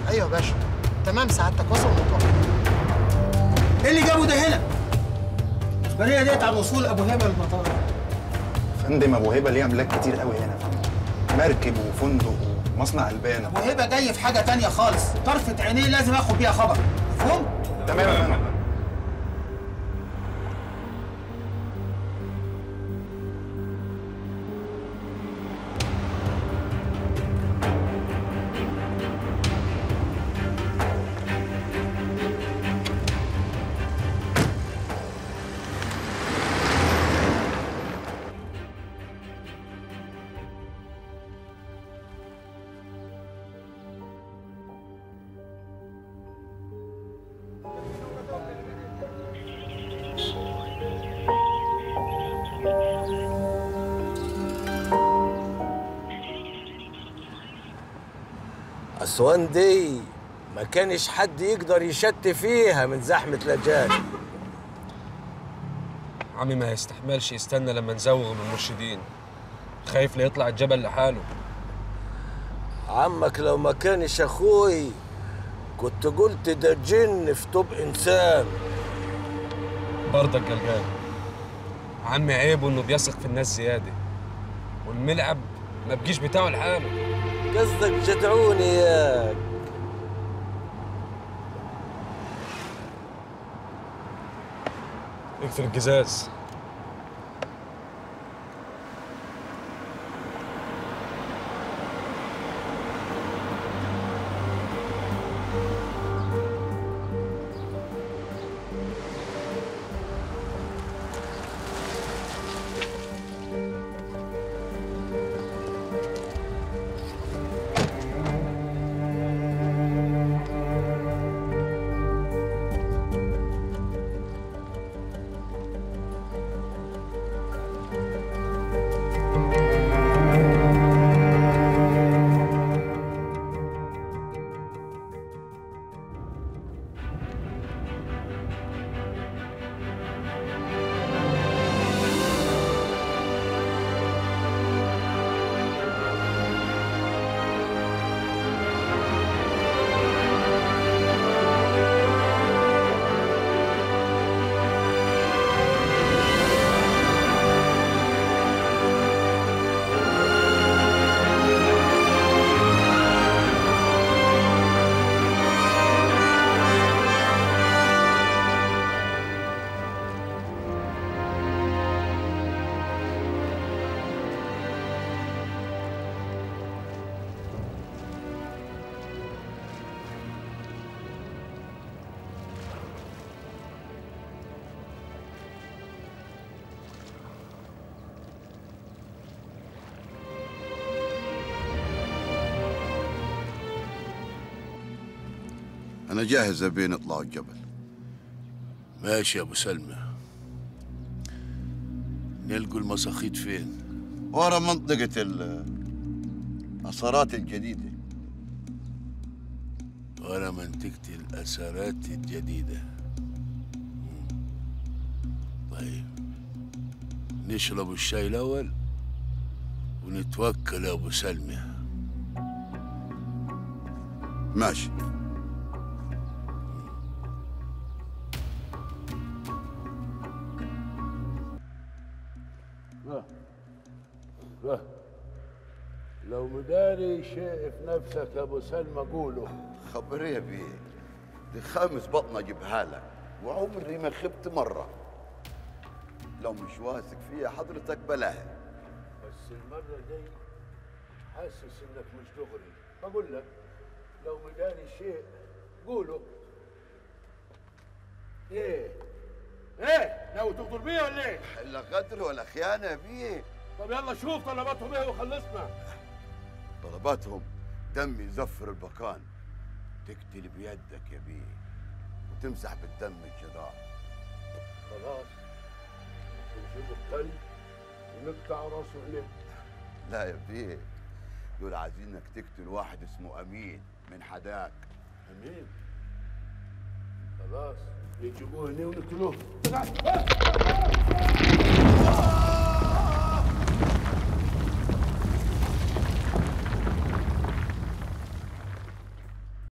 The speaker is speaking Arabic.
ايوه يا باشا. تمام سعادتك، وصل المطار. ايه اللي جابه ده هنا؟ الإخبارية ديت عن وصول أبو هيبة للمطار. فندم ابو هيبه ليه املاك كتير قوي هنا يا فندم، مركب وفندق ومصنع البان. أبو هيبة جاي في حاجة تانية خالص، طرفة عينيه لازم آخد بيها خبر، مفهوم؟ تمام يا فندم. أسوان دي ما كانش حد يقدر يشت فيها من زحمة الأجانب. عمي ما يستحملش يستنى لما نزوغ من المرشدين، خايف لا يطلع الجبل لحاله. عمك لو ما كانش أخوي كنت قلت ده جن في طوب إنسان. برضك قلقان. عمي عيبه إنه بيثق في الناس زيادة، والملعب ما بقيش بتاعه لحاله. قصدك جدعوني ياك. اقفل الجزاز. أنا جاهز أبي نطلع الجبل. ماشي يا أبو سلمى. نلقوا المساخيط فين؟ ورا منطقة الأثارات الجديدة. ورا منطقة الأثارات الجديدة. طيب نشرب الشاي الأول ونتوكل يا أبو سلمى. ماشي. لو مداري شيء في نفسك يا ابو سلمى قوله. خبري يا بيه، دي خامس بطنة اجيبها لك، وعمري ما خبت مرة. لو مش واثق فيها حضرتك بلاها. بس المرة دي حاسس انك مش دغري. بقول لك لو مداري شيء قوله. ايه ناوي تغدر بيه ولا ايه؟ لا غدر ولا خيانة يا بيه. طب يلا شوف طلباتهم ايه وخلصنا. طلباتهم دم يزفر البكان، تقتل بيدك يا بيه وتمسح بالدم الجدار. خلاص نجيبه الكلب ونقطع راسه هناك. لا يا بيه، دول عايزينك تقتل واحد اسمه امين من حداك. امين؟ خلاص يجيبوه هنا ونقتلوه.